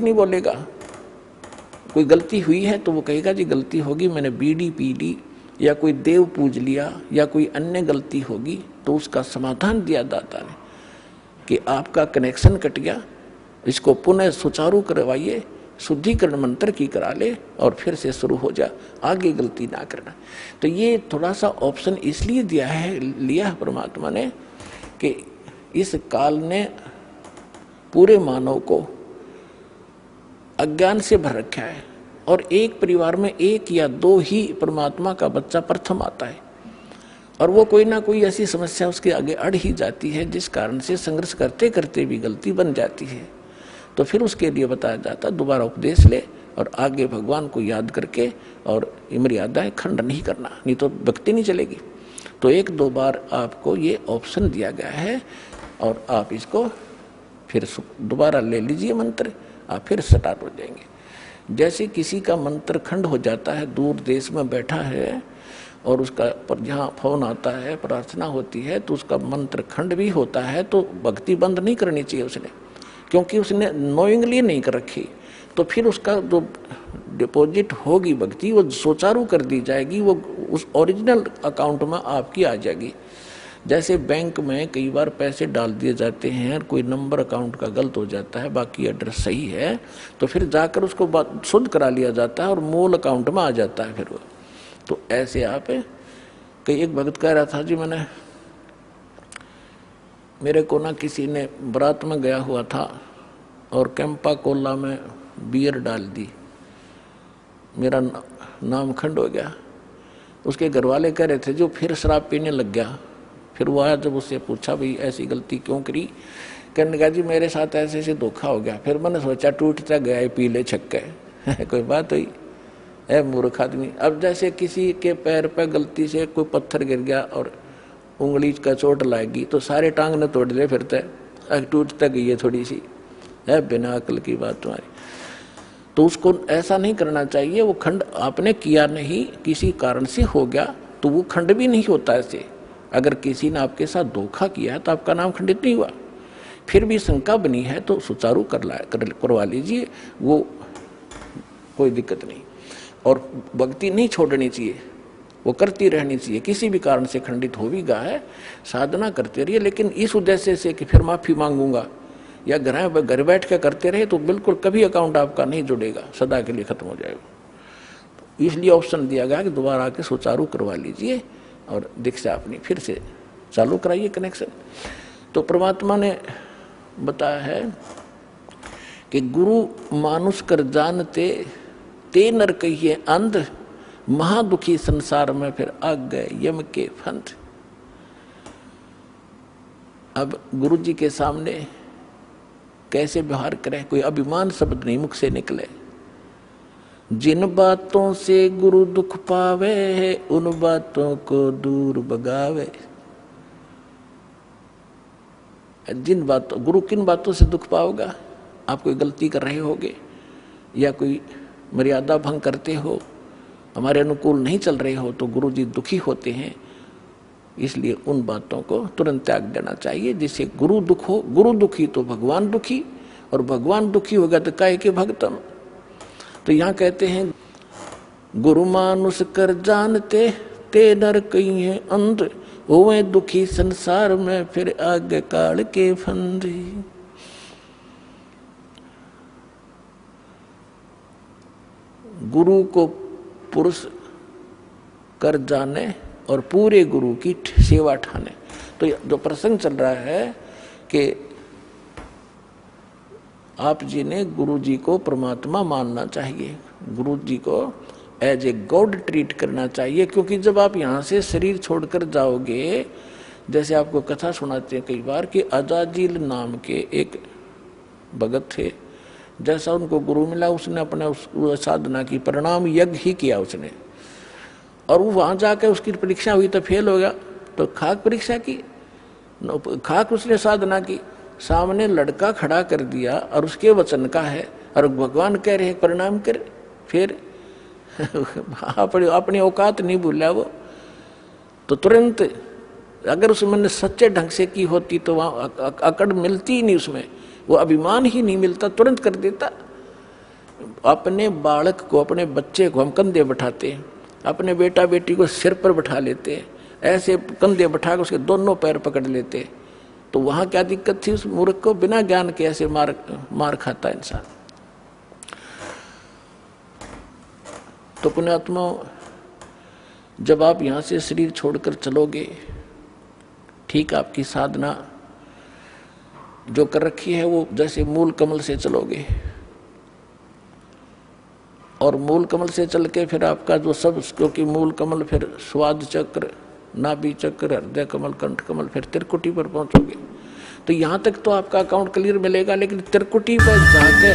नहीं बोलेगा। कोई गलती हुई है तो वो कहेगा जी गलती होगी, मैंने बीड़ी पी ली या कोई देव पूज लिया या कोई अन्य गलती होगी, तो उसका समाधान दिया दाता ने कि आपका कनेक्शन कट गया, इसको पुनः सुचारू करवाइए, शुद्धिकरण मंत्र की करा ले और फिर से शुरू हो जा, आगे गलती ना करना। तो ये थोड़ा सा ऑप्शन इसलिए लिया है परमात्मा ने कि इस काल ने पूरे मानव को अज्ञान से भर रखा है और एक परिवार में एक या दो ही परमात्मा का बच्चा प्रथम आता है और वो कोई ना कोई ऐसी समस्या उसके आगे अड़ ही जाती है जिस कारण से संघर्ष करते करते भी गलती बन जाती है। तो फिर उसके लिए बताया जाता दोबारा उपदेश ले और आगे भगवान को याद करके और मर्यादाएं खंड नहीं करना, नहीं तो भक्ति नहीं चलेगी। तो एक दो बार आपको ये ऑप्शन दिया गया है और आप इसको फिर दोबारा ले लीजिए मंत्र, आप फिर स्टार्ट हो जाएंगे। जैसे किसी का मंत्र खंड हो जाता है, दूर देश में बैठा है और उसका पर जहाँ फोन आता है, प्रार्थना होती है, तो उसका मंत्र खंड भी होता है, तो भक्ति बंद नहीं करनी चाहिए उसने, क्योंकि उसने नोइंगली नहीं कर रखी। तो फिर उसका जो डिपॉजिट होगी भक्ति वो सुचारू कर दी जाएगी, वो उस ओरिजिनल अकाउंट में आपकी आ जाएगी। जैसे बैंक में कई बार पैसे डाल दिए जाते हैं, कोई नंबर अकाउंट का गलत हो जाता है, बाकी एड्रेस सही है, तो फिर जाकर उसको शुद्ध करा लिया जाता है और मूल अकाउंट में आ जाता है फिर वो। तो ऐसे आप कई एक भक्त कह रहा था जी मेरे को ना किसी ने बारात में गया हुआ था और कैंपा कोला में बियर डाल दी, मेरा नाम खंड हो गया। उसके घर वाले कह रहे थे जो फिर शराब पीने लग गया। फिर वो आया, जब उससे पूछा भाई ऐसी गलती क्यों करी, कहने लगा जी मेरे साथ ऐसे ऐसे धोखा हो गया। फिर मैंने सोचा टूटता गया पी ले छक्के कोई बात हुई है मूर्ख आदमी। अब जैसे किसी के पैर पे गलती से कोई पत्थर गिर गया और उंगली का चोट लाएगी तो सारे टांग ने तोड़ ले फिरते, टूटता गई है थोड़ी सी, है बिना अकल की बात तुम्हारी। तो उसको ऐसा नहीं करना चाहिए। वो खंड आपने किया नहीं, किसी कारण से हो गया तो वो खंड भी नहीं होता ऐसे। अगर किसी ने आपके साथ धोखा किया है तो आपका नाम खंडित नहीं हुआ। फिर भी शंका बनी है तो सुचारू करवा लीजिए, वो कोई दिक्कत नहीं। और भक्ति नहीं छोड़नी चाहिए, वो करती रहनी चाहिए। किसी भी कारण से खंडित हो भी गया है, साधना करते रहिए, लेकिन इस उद्देश्य से कि फिर माफी मांगूंगा या घर बैठ के करते रहे तो बिल्कुल कभी अकाउंट आपका नहीं जुड़ेगा, सदा के लिए खत्म हो जाएगा। इसलिए ऑप्शन दिया गया कि दोबारा आके सुचारू करवा लीजिए और दीक्षा अपनी फिर से चालू कराइए कनेक्शन। तो परमात्मा ने बताया है कि गुरु मानुष कर जानते ते नर कहिए अंध, महादुखी संसार में फिर आग गए यम के फंद। अब गुरु जी के सामने कैसे व्यवहार करें, कोई अभिमान शब्द नहीं मुख से निकले। जिन बातों से गुरु दुख पावे उन बातों को दूर भगावे। जिन बातों गुरु किन बातों से दुख पाओगा, आप कोई गलती कर रहे होगे या कोई मर्यादा भंग करते हो, हमारे अनुकूल नहीं चल रहे हो, तो गुरु जी दुखी होते हैं। इसलिए उन बातों को तुरंत त्याग देना चाहिए जिससे गुरु दुख हो। गुरु दुखी तो भगवान दुखी, और भगवान दुखी होगा तो काहे के भक्तम। तो यहाँ कहते हैं गुरु मानुष कर जानते ते नर कहिए अंध, होवे दुखी संसार में फिर आगे काल के फंद। गुरु को पुरुष कर जाने और पूरे गुरु की सेवा ठाने। तो जो प्रसंग चल रहा है कि आप जी ने गुरु जी को परमात्मा मानना चाहिए, गुरु जी को एज ए गॉड ट्रीट करना चाहिए। क्योंकि जब आप यहाँ से शरीर छोड़कर जाओगे, जैसे आपको कथा सुनाते हैं कई बार कि अजाजील नाम के एक भगत थे, जैसा उनको गुरु मिला उसने अपने उस साधना की परिणाम यज्ञ ही किया उसने, और वो वहाँ जाकर उसकी परीक्षा हुई तो फेल हो गया। तो खाक परीक्षा की, खाक उसने साधना की, सामने लड़का खड़ा कर दिया और उसके वचन का है, और भगवान कह रहे हैं परिणाम कर, फिर अपनी औकात नहीं भूला वो। तो तुरंत अगर उसमें सच्चे ढंग से की होती तो वहाँ अकड़ मिलती ही नहीं, उसमें वो अभिमान ही नहीं मिलता, तुरंत कर देता। अपने बालक को, अपने बच्चे को हम कंधे बैठाते हैं, अपने बेटा बेटी को सिर पर बैठा लेते हैं, ऐसे कंधे बैठा कर उसके दोनों पैर पकड़ लेते, तो वहां क्या दिक्कत थी उस मूर्ख को? बिना ज्ञान के ऐसे मार खाता इंसान। तो पुण्यात्मा, जब आप यहां से शरीर छोड़कर चलोगे, ठीक आपकी साधना जो कर रखी है वो जैसे मूल कमल से चलोगे, और मूल कमल से चल के फिर आपका जो सब, क्योंकि मूल कमल फिर स्वाद चक्र, नाभि चक्र, हृदय कमल, कंठ कमल, फिर त्रिकुटी पर पहुंचोगे। तो यहां तक तो आपका अकाउंट क्लियर मिलेगा, लेकिन त्रिकुटी पर जाके